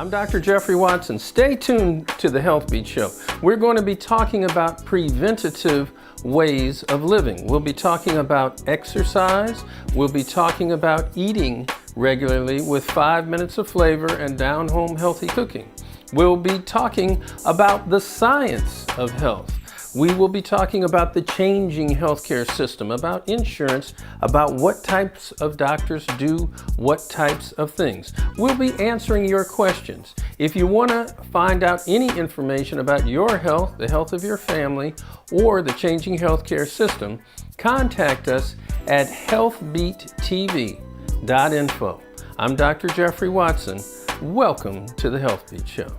I'm Dr. Jeffrey Watson. Stay tuned to the Healthbeat Show. We're going to be talking about preventative ways of living. We'll be talking about exercise. We'll be talking about eating regularly with 5 minutes of flavor and down-home healthy cooking. We'll be talking about the science of health. We will be talking about the changing healthcare system, about insurance, about what types of doctors do what types of things. We'll be answering your questions. If you want to find out any information about your health, the health of your family, or the changing healthcare system, contact us at healthbeattv.info. I'm Dr. Jeffrey Watson. Welcome to the Healthbeat Show.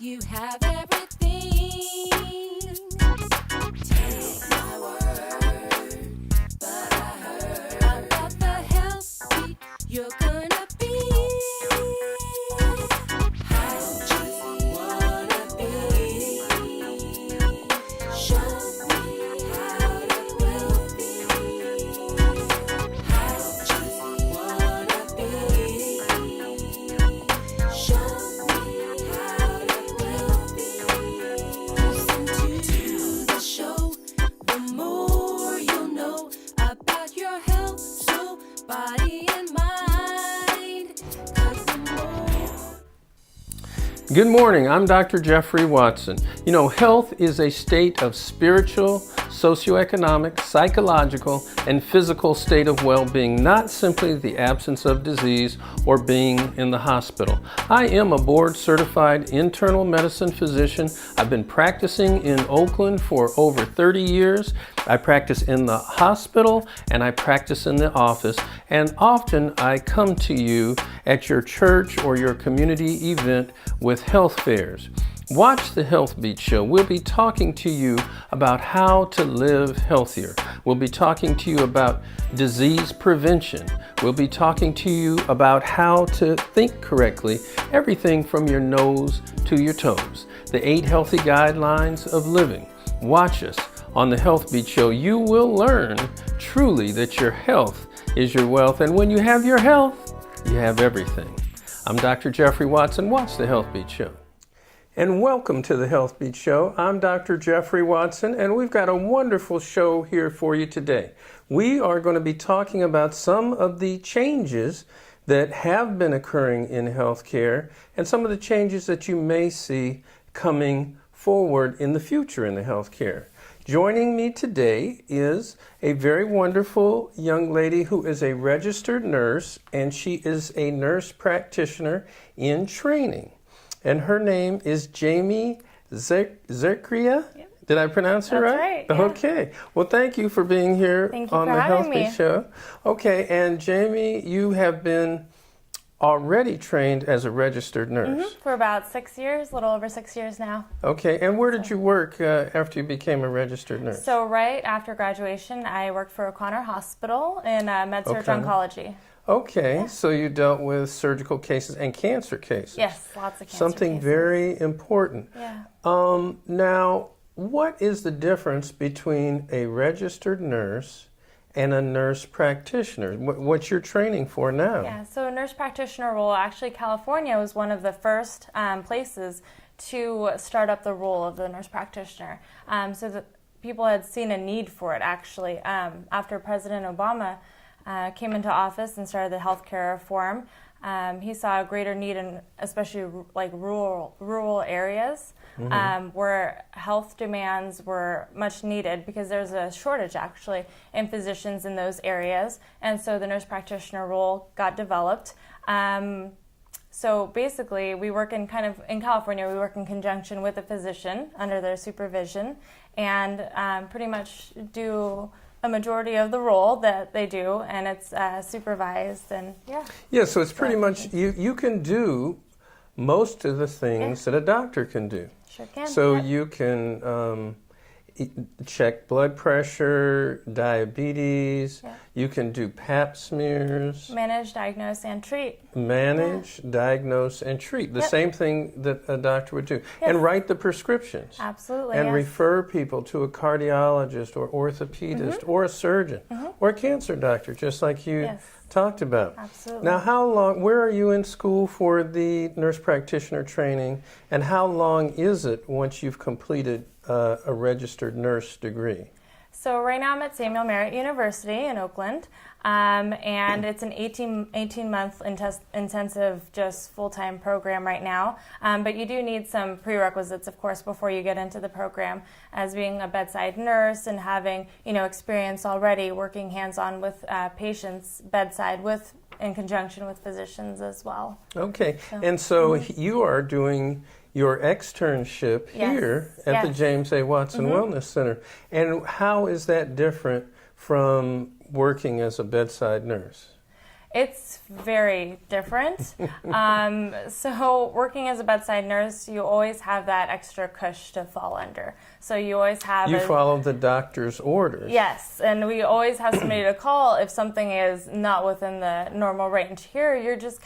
You have everything. Take my word, but I heard about the Healthbeat you're gonna be. How you wanna be? Show me how it will be. How you wanna be? Show me how it will be. Listen to the show, the more you'll know about your health, soul, body, and mind. 'Cause the more Good morning, I'm Dr. Jeffrey Watson. You know, health is a state of spiritual, socioeconomic, psychological, and physical state of well-being, not simply the absence of disease or being in the hospital. I am a board-certified internal medicine physician. I've been practicing in Oakland for over 30 years. I practice in the hospital and I practice in the office, and often I come to you at your church or your community event with health fairs. Watch the Healthbeat Show. We'll be talking to you about how to live healthier. We'll be talking to you about disease prevention. We'll be talking to you about how to think correctly, everything from your nose to your toes. The 8 healthy guidelines of living. Watch us on the Healthbeat Show. You will learn truly that your health is your wealth, and when you have your health, you have everything. I'm Dr. Jeffrey Watson. Watch the Healthbeat Show. And welcome to the Healthbeat Show. I'm Dr. Jeffrey Watson, and we've got a wonderful show here for you today. We are going to be talking about some of the changes that have been occurring in healthcare and some of the changes that you may see coming forward in the future in the healthcare. Joining me today is a very wonderful young lady who is a registered nurse, and she is a nurse practitioner in training. And her name is Jamie Zerkria. Yep. Did I pronounce her right? That's right. Yeah. Okay. Well, thank you for being here on the Healthbeat Show. Okay, and Jamie, you have been already trained as a registered nurse. For about 6 years, a little over 6 years now. Okay, and where did you work after you became a registered nurse? So right after graduation, I worked for O'Connor Hospital in med-surg oncology. Okay, Yeah. so you dealt with surgical cases and cancer cases. Yes, lots of cancer Something cases. very important. Yeah. Now, what is the difference between a registered nurse and a nurse practitioner? What's your training for now? Yeah, so a nurse practitioner role, actually California was one of the first places to start up the role of the nurse practitioner. So that people had seen a need for it actually. After President Obama came into office and started the healthcare reform, he saw a greater need in especially like rural areas where health demands were much needed because there's a shortage actually in physicians in those areas, and so the nurse practitioner role got developed. So basically we work in California, we work in conjunction with a physician under their supervision and pretty much do a majority of the role that they do, and it's supervised, and Yeah, so it's pretty much, you can do most of the things that a doctor can do. Sure can. So Yep. you can check blood pressure, diabetes. Yeah. You can do pap smears. Manage, diagnose, and treat. Manage, diagnose, and treat. The Yep. same thing that a doctor would do. Yes. And write the prescriptions. Absolutely. And yes. refer people to a cardiologist or orthopedist or a surgeon or a cancer doctor, just like you Yes. talked about. Absolutely. Now, where are you in school for the nurse practitioner training, and how long is it once you've completed a registered nurse degree? So right now I'm at Samuel Merritt University in Oakland, and it's an 18-month intensive, just full-time program right now. But you do need some prerequisites, of course, before you get into the program, as being a bedside nurse and having experience already working hands-on with patients bedside in conjunction with physicians as well. Okay, and so you are doing your externship here at the James A. Watson Wellness Center. And how is that different from working as a bedside nurse? It's very different. So working as a bedside nurse, you always have that extra cush to fall under. So you always have... You follow the doctor's orders. Yes, and we always have somebody to call if something is not within the normal range. Here, you're just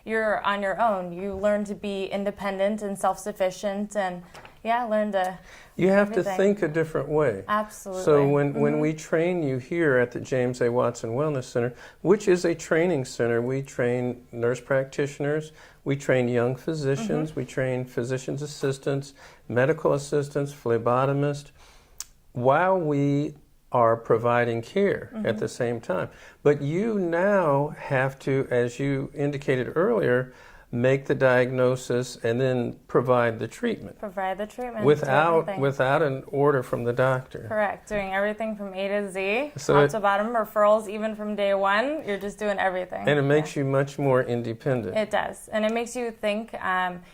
you're on your own. You learn to be independent and self-sufficient and, learn to... You have to think a different way. Absolutely. So when we train you here at the James A. Watson Wellness Center, which is a training center, we train nurse practitioners, we train young physicians, we train physician's assistants, medical assistants, phlebotomists, while we are providing care at the same time. But you now have to, as you indicated earlier, make the diagnosis and then provide the treatment. Provide the treatment. Without an order from the doctor. Correct. Doing everything from A to Z, So top to bottom, referrals even from day one. You're just doing everything. And it makes you much more independent. It does. And it makes you think.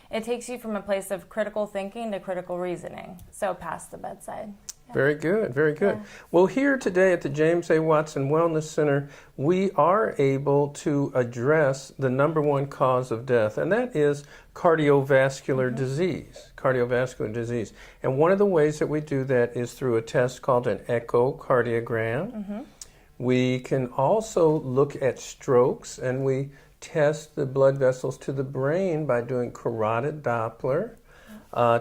It takes you from a place of critical thinking to critical reasoning. So past the bedside. Very good, very good. Yeah. Well, here today at the James A. Watson Wellness Center, we are able to address the number one cause of death, and that is cardiovascular disease. Cardiovascular disease. And one of the ways that we do that is through a test called an echocardiogram. We can also look at strokes, and we test the blood vessels to the brain by doing carotid Doppler.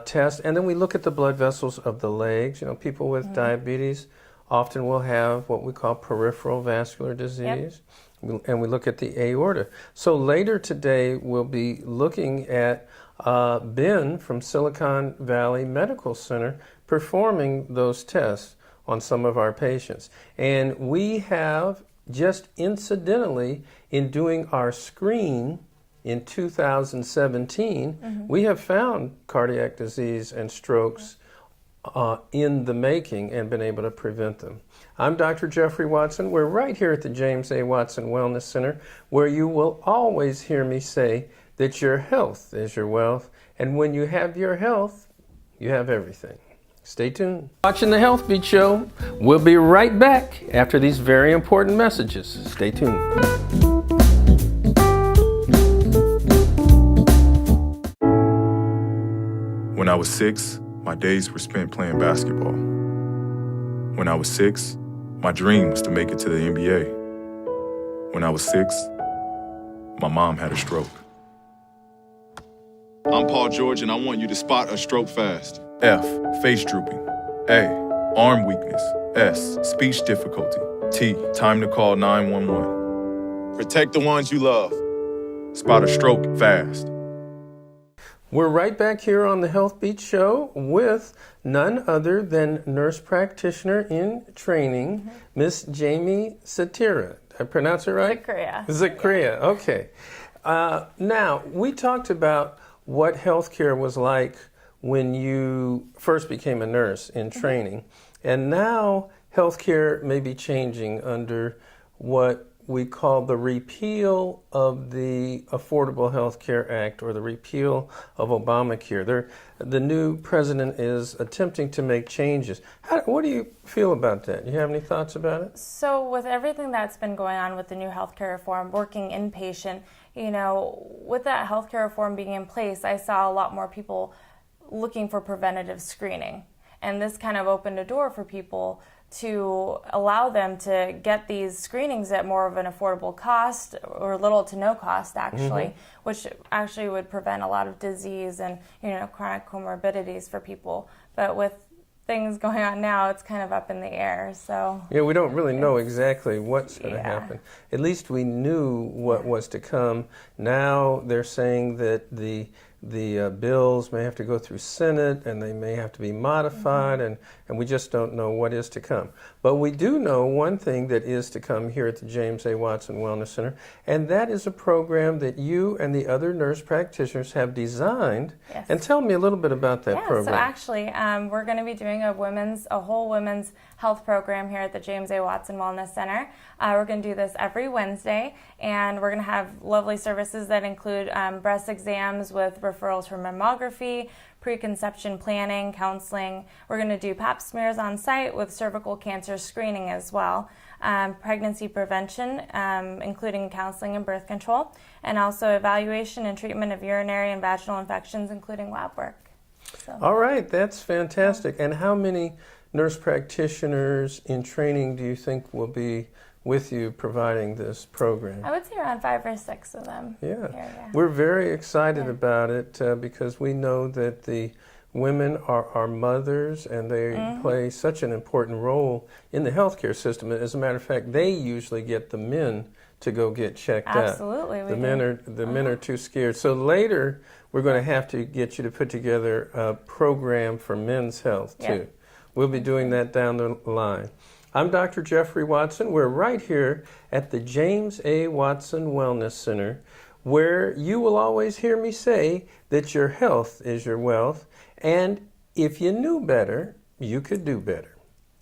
Test, and then we look at the blood vessels of the legs. People with diabetes often will have what we call peripheral vascular disease, and we look at the aorta. So later today, we'll be looking at Ben from Silicon Valley Medical Center performing those tests on some of our patients. And we have, just incidentally, in doing our screen in 2017, we have found cardiac disease and strokes in the making and been able to prevent them. I'm Dr. Jeffrey Watson. We're right here at the James A. Watson Wellness Center, where you will always hear me say that your health is your wealth, and when you have your health, you have everything. Stay tuned. Watching the Healthbeat Show. We'll be right back after these very important messages. Stay tuned. When I was 6, my days were spent playing basketball. When I was 6, my dream was to make it to the NBA. When I was 6, my mom had a stroke. I'm Paul George, and I want you to spot a stroke fast. F, face drooping. A, arm weakness. S, speech difficulty. T, time to call 911. Protect the ones you love. Spot a stroke fast. We're right back here on the Healthbeat Show with none other than nurse practitioner in training, Miss Jamie Satira. Did I pronounce it right? Zakria, okay. Now, we talked about what healthcare was like when you first became a nurse in training, and now healthcare may be changing under what we call the repeal of the Affordable Health Care Act, or the repeal of Obamacare. The new president is attempting to make changes. What do you feel about that? Do you have any thoughts about it? So with everything that's been going on with the new healthcare reform, working inpatient, with that healthcare reform being in place, I saw a lot more people looking for preventative screening. And this kind of opened a door for people to allow them to get these screenings at more of an affordable cost, or little to no cost actually, which actually would prevent a lot of disease and chronic comorbidities for people. But with things going on now, it's kind of up in the air. So yeah, we don't really know exactly what's going to happen. At least we knew what was to come. Now they're saying that the bills may have to go through Senate, and they may have to be modified, and we just don't know what is to come. But we do know one thing that is to come here at the James A. Watson Wellness Center, and that is a program that you and the other nurse practitioners have designed. Yes. And tell me a little bit about that program. So actually, we're going to be doing a whole women's health program here at the James A. Watson Wellness Center. We're going to do this every Wednesday, and we're going to have lovely services that include breast exams with referrals for mammography, preconception planning, counseling. We're going to do pap smears on site with cervical cancer screening as well, pregnancy prevention, including counseling and birth control, and also evaluation and treatment of urinary and vaginal infections, including lab work. So. All right, that's fantastic. And how many nurse practitioners in training do you think will be with you providing this program? I would say around 5 or 6 of them. Yeah. We're very excited about it because we know that the women are our mothers, and they play such an important role in the healthcare system. As a matter of fact, they usually get the men to go get checked out. Absolutely. The men are too scared. So later we're going to have to get you to put together a program for men's health too. We'll be doing that down the line. I'm Dr. Jeffrey Watson. We're right here at the James A. Watson Wellness Center, where you will always hear me say that your health is your wealth, and if you knew better, you could do better.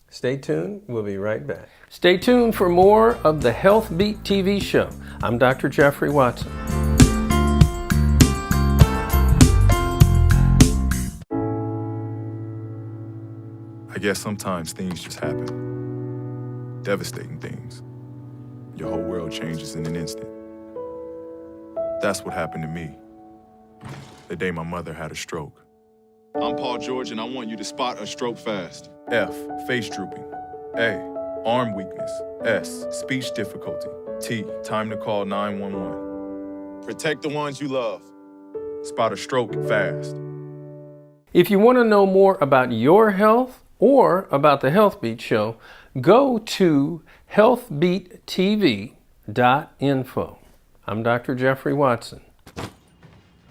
Stay tuned. We'll be right back. Stay tuned for more of the Healthbeat TV show. I'm Dr. Jeffrey Watson. I guess sometimes things just happen. Devastating things. Your whole world changes in an instant. That's what happened to me the day my mother had a stroke. I'm Paul George, and I want you to spot a stroke fast. F, face drooping. A, arm weakness. S, speech difficulty. T, time to call 911. Protect the ones you love. Spot a stroke fast. If you want to know more about your health or about the Healthbeat show, go to healthbeattv.info. I'm Dr. Jeffrey Watson.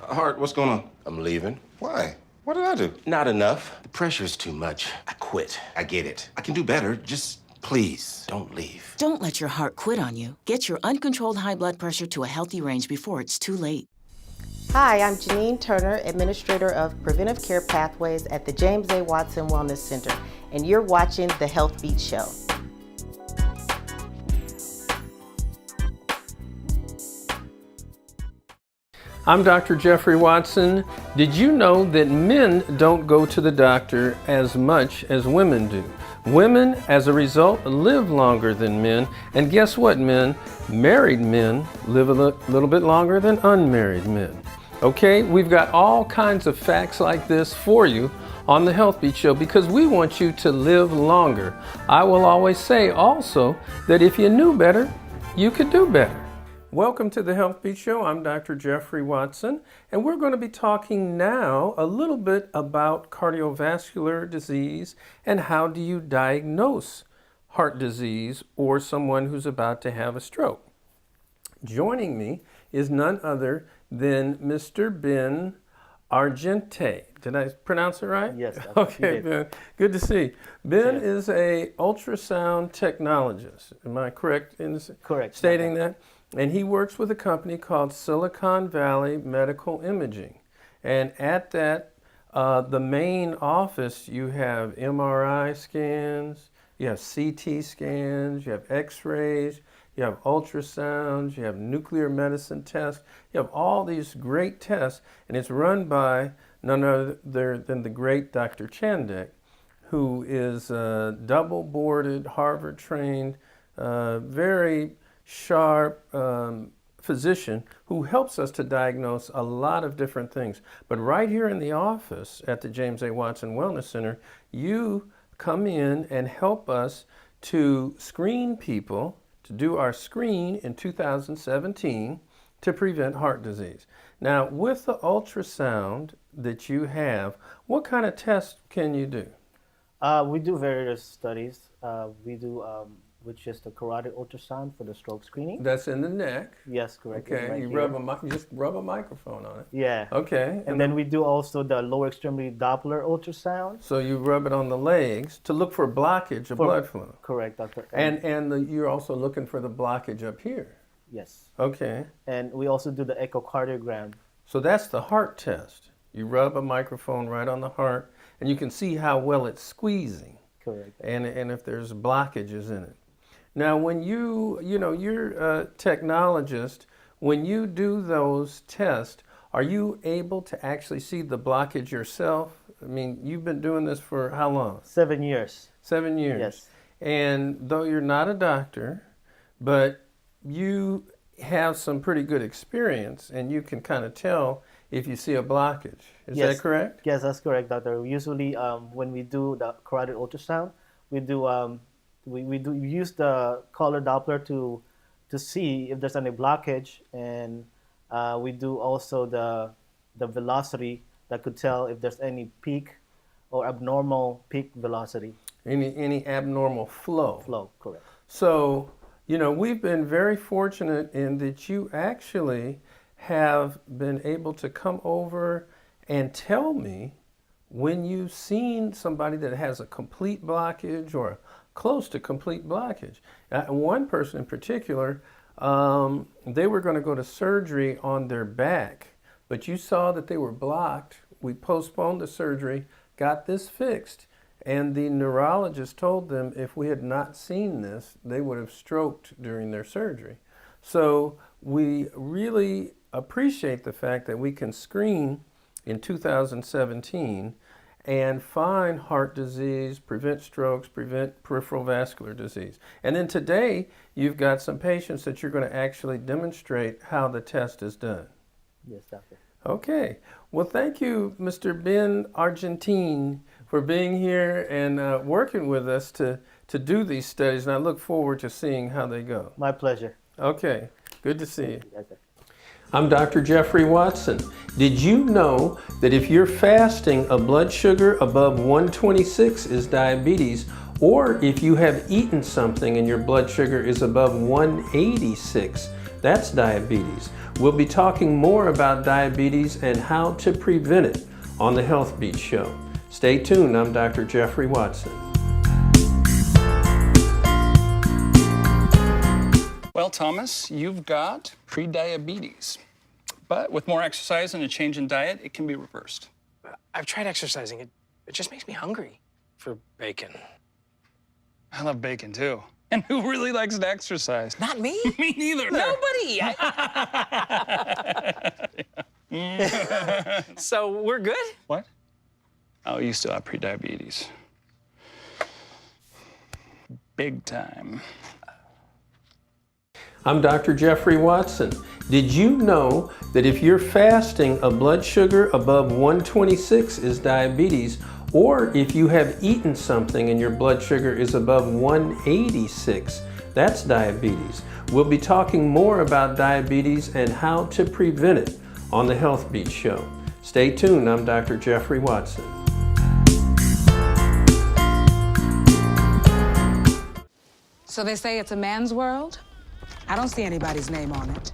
Hart, what's going on? I'm leaving. Why? What did I do? Not enough. The pressure's too much. I quit. I get it. I can do better. Just please Don't leave. Don't let your heart quit on you. Get your uncontrolled high blood pressure to a healthy range before it's too late. Hi, I'm Janine Turner, Administrator of Preventive Care Pathways at the James A. Watson Wellness Center, and you're watching The Healthbeat Show. I'm Dr. Jeffrey Watson. Did you know that men don't go to the doctor as much as women do? Women, as a result, live longer than men. And guess what, men? Married men live a little bit longer than unmarried men. Okay, we've got all kinds of facts like this for you on the Healthbeat Show because we want you to live longer. I will always say also that if you knew better, you could do better. Welcome to the Healthbeat Show. I'm Dr. Jeffrey Watson, and we're going to be talking now a little bit about cardiovascular disease and how do you diagnose heart disease or someone who's about to have a stroke. Joining me is none other than Mr. Ben Argente. Did I pronounce it right? Yes. Okay, Ben. Good to see you. Ben is a ultrasound technologist. Am I correct in stating that? And he works with a company called Silicon Valley Medical Imaging. And at that, the main office, you have MRI scans, you have CT scans, you have X-rays, you have ultrasounds, you have nuclear medicine tests, you have all these great tests, and it's run by none other than the great Dr. Chandek, who is double-boarded, Harvard-trained, very sharp physician who helps us to diagnose a lot of different things. But right here in the office at the James A. Watson Wellness Center, you come in and help us to screen people, to do our screen in 2017 to prevent heart disease. Now, with the ultrasound that you have, what kind of tests can you do? We do various studies. We do which is the carotid ultrasound for the stroke screening. That's in the neck. Yes, correct. Okay, Right you here. just rub a microphone on it. Yeah. Okay. And then we do also the lower extremity Doppler ultrasound. So you rub it on the legs to look for blockage of blood flow. Correct, doctor. You're also looking for the blockage up here. Yes. Okay. And we also do the echocardiogram. So that's the heart test. You rub a microphone right on the heart, and you can see how well it's squeezing. Correct. And if there's blockages in it. Now, when you're a technologist, when you do those tests, are you able to actually see the blockage yourself? I mean, you've been doing this for how long? 7 years. 7 years. Yes. And though you're not a doctor, but you have some pretty good experience, and you can kind of tell if you see a blockage. Is that correct? Yes, that's correct, doctor. Usually, when we do the carotid ultrasound, we do we use the color Doppler to see if there's any blockage, and we do also the velocity that could tell if there's any peak or abnormal peak velocity. Any abnormal flow. Flow, correct. So, we've been very fortunate in that you actually have been able to come over and tell me when you've seen somebody that has a complete blockage or close to complete blockage. One person in particular, they were going to go to surgery on their back, but you saw that they were blocked. We postponed the surgery, got this fixed, and the neurologist told them if we had not seen this, they would have stroked during their surgery. So we really appreciate the fact that we can screen in 2017 and find heart disease, prevent strokes, prevent peripheral vascular disease. And then today, you've got some patients that you're going to actually demonstrate how the test is done. Yes, doctor. Okay. Well, thank you, Mr. Ben Argentine, for being here and working with us to do these studies, and I look forward to seeing how they go. My pleasure. Okay. Good to see you. Okay. I'm Dr. Jeffrey Watson. Did you know that if you're fasting, a blood sugar above 126 is diabetes, or if you have eaten something and your blood sugar is above 186, that's diabetes? We'll be talking more about diabetes and how to prevent it on the Healthbeat Show. Stay tuned. I'm Dr. Jeffrey Watson. Well, Thomas, you've got prediabetes. But with more exercise and a change in diet, it can be reversed. I've tried exercising. It just makes me hungry for bacon. I love bacon, too. And who really likes to exercise? Not me. Me neither. Nobody. So we're good? What? Oh, you still have prediabetes. Big time. I'm Dr. Jeffrey Watson. Did you know that if you're fasting, a blood sugar above 126 is diabetes, or if you have eaten something and your blood sugar is above 186, that's diabetes? We'll be talking more about diabetes and how to prevent it on the Healthbeat Show. Stay tuned. I'm Dr. Jeffrey Watson. So they say it's a man's world? I don't see anybody's name on it.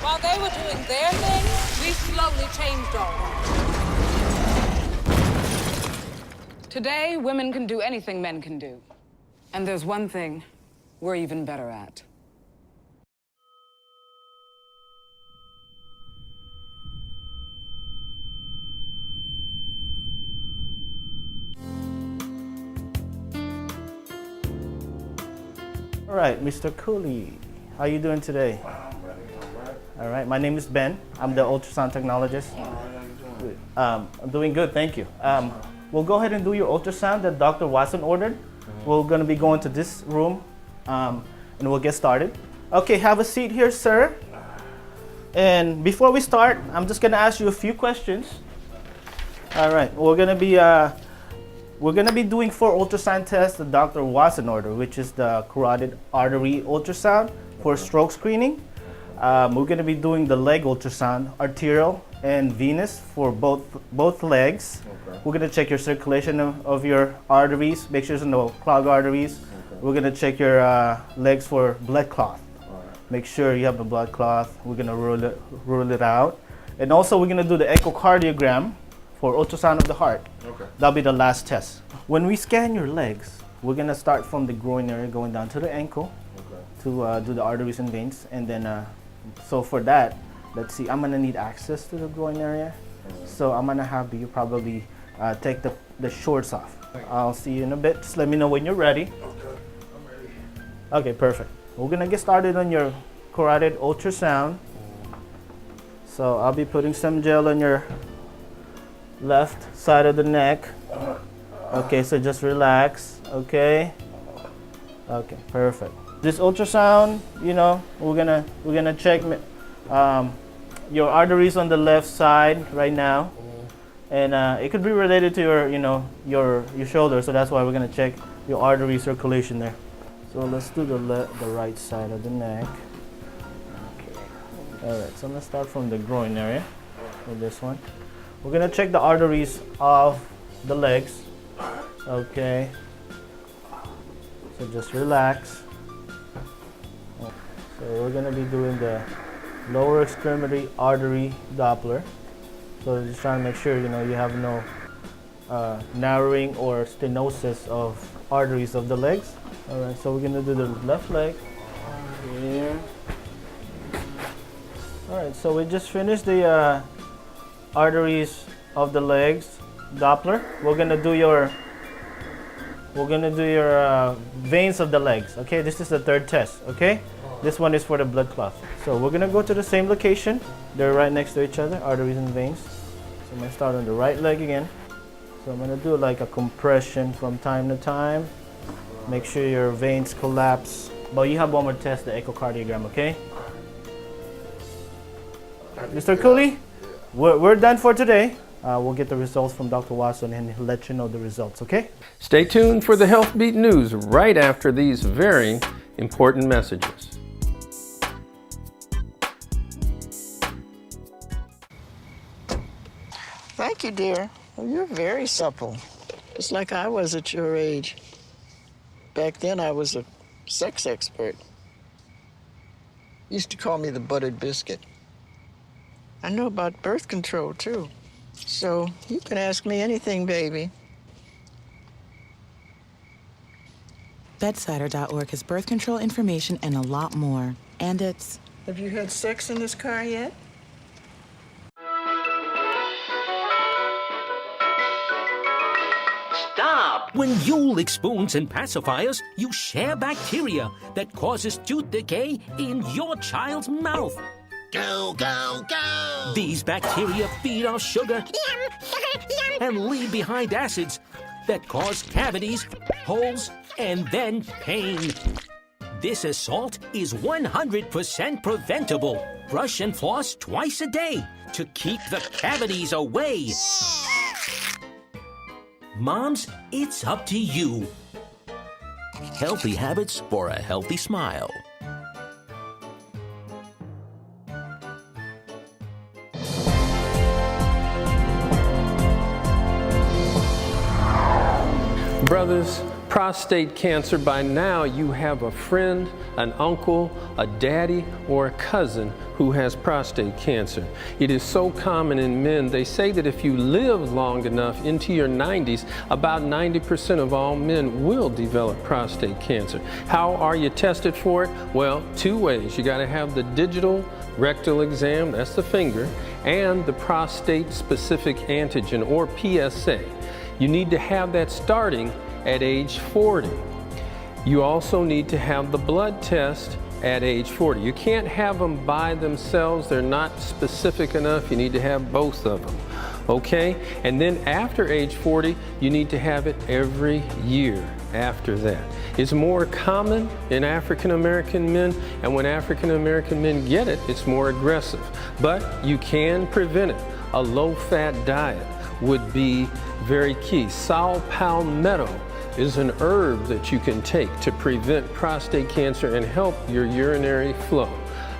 While they were doing their thing, we slowly changed ours. Today, women can do anything men can do. And there's one thing we're even better at. All right, Mr. Cooley, how you doing today? All right, my name is Ben. I'm the ultrasound technologist. I'm doing good, thank you. We'll go ahead and do your ultrasound that Dr. Watson ordered. We're going to be going to this room. and we'll get started. Okay, have a seat here, sir. And before we start, I'm just gonna ask you a few questions. All right, we're gonna be doing 4 ultrasound tests the Dr. Watson ordered, which is the carotid artery ultrasound for stroke screening. We're gonna be doing the leg ultrasound, arterial and venous for both legs. Okay. We're gonna check your circulation of your arteries, make sure there's no clogged arteries. Okay. We're gonna check your legs for blood clot. Make sure you have the blood clot. We're gonna rule it out. And also we're gonna do the echocardiogram for ultrasound of the heart. Okay. That'll be the last test. When we scan your legs, we're gonna start from the groin area going down to the ankle. Okay. To do the arteries and veins. And then, so for that, let's see, I'm gonna need access to the groin area. So I'm gonna have you probably take the shorts off. I'll see you in a bit. Just let me know when you're ready. Okay, I'm ready. Okay, perfect. We're gonna get started on your carotid ultrasound. So I'll be putting some gel on your left side of the neck. Okay, so just relax, okay? Okay, perfect. This ultrasound, you know, we're gonna check your arteries on the left side right now. And it could be related to your shoulder, so that's why we're gonna check your artery circulation there. So let's do the right side of the neck. Okay. All right, so let's start from the groin area with this one. We're gonna check the arteries of the legs. Okay. So just relax. So we're gonna be doing the lower extremity artery Doppler. So just trying to make sure you have no narrowing or stenosis of arteries of the legs. All right, so we're gonna do the left leg here. All right, so we just finished the arteries of the legs Doppler. We're gonna do your veins of the legs. Okay, this is the third test. Okay, this one is for the blood clot. So we're gonna go to the same location. They're right next to each other, arteries and veins. So I'm gonna start on the right leg again. So I'm gonna do like a compression from time to time. Make sure your veins collapse. But you have one more test, the echocardiogram, okay? Mr. Cooley, we're done for today. We'll get the results from Dr. Watson and he'll let you know the results, okay? Stay tuned for the Healthbeat news right after these very important messages. Thank you, dear. Well, you're very supple, just like I was at your age. Back then, I was a sex expert. Used to call me the buttered biscuit. I know about birth control, too. So you can ask me anything, baby. Bedsider.org has birth control information and a lot more. And it's... Have you had sex in this car yet? Stop! When you lick spoons and pacifiers, you share bacteria that causes tooth decay in your child's mouth. Go, go, go! These bacteria feed off sugar and leave behind acids that cause cavities, holes, and then pain. This assault is 100% preventable. Brush and floss twice a day to keep the cavities away. Moms, it's up to you. Healthy habits for a healthy smile. Brothers, prostate cancer, by now you have a friend, an uncle, a daddy, or a cousin who has prostate cancer. It is so common in men. They say that if you live long enough into your 90s, about 90% of all men will develop prostate cancer. How are you tested for it? Well, 2 ways. You got to have the digital rectal exam, that's the finger, and the prostate specific antigen, or PSA. You need to have that starting at age 40. You also need to have the blood test at age 40. You can't have them by themselves. They're not specific enough. You need to have both of them. Okay? And then after age 40, you need to have it every year after that. It's more common in African American men, and when African American men get it, it's more aggressive. But you can prevent it. A low-fat diet would be very key. Saw palmetto is an herb that you can take to prevent prostate cancer and help your urinary flow.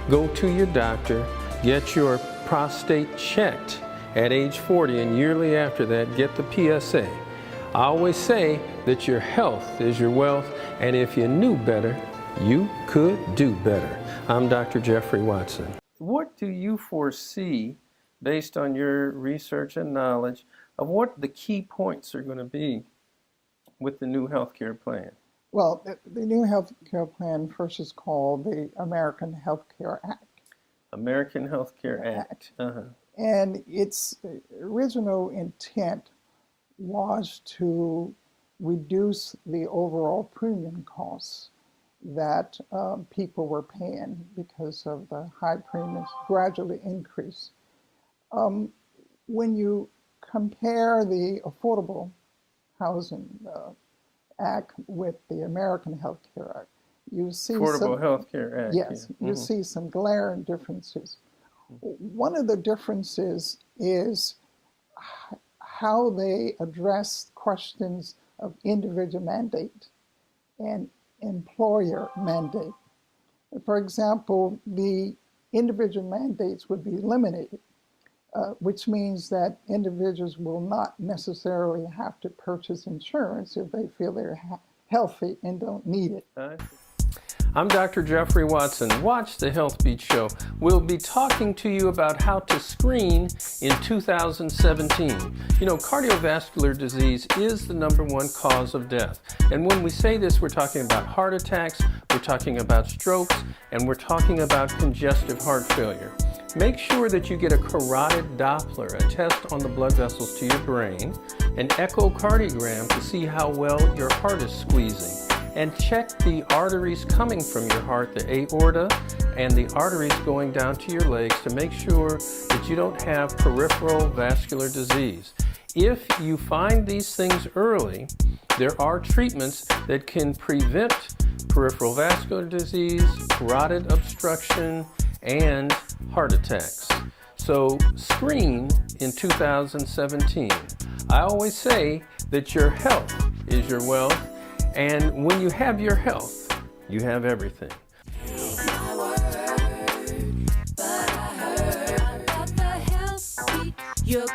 Go to your doctor, get your prostate checked at age 40, and yearly after that, get the PSA. I always say that your health is your wealth, and if you knew better, you could do better. I'm Dr. Jeffrey Watson. What do you foresee, based on your research and knowledge, of what the key points are going to be with the new healthcare plan? Well, the new healthcare plan first is called the American Healthcare Act. American Healthcare Act. And its original intent was to reduce the overall premium costs that people were paying because of the high premiums, gradually increase. When you compare the Affordable Housing Act with the American Health Care Act, you see Affordable Health Care Act. Yes, you see some glaring differences. One of the differences is how they address questions of individual mandate and employer mandate. For example, the individual mandates would be eliminated, which means that individuals will not necessarily have to purchase insurance if they feel they're healthy and don't need it. I'm Dr. Jeffrey Watson. Watch the Healthbeat Show. We'll be talking to you about how to screen in 2017. You know, cardiovascular disease is the #1 cause of death. And when we say this, we're talking about heart attacks, we're talking about strokes, and we're talking about congestive heart failure. Make sure that you get a carotid Doppler, a test on the blood vessels to your brain, an echocardiogram to see how well your heart is squeezing, and check the arteries coming from your heart, the aorta, and the arteries going down to your legs to make sure that you don't have peripheral vascular disease. If you find these things early, there are treatments that can prevent peripheral vascular disease, carotid obstruction, and heart attacks. So screen in 2017. I always say that your health is your wealth, and when you have your health, you have everything. Your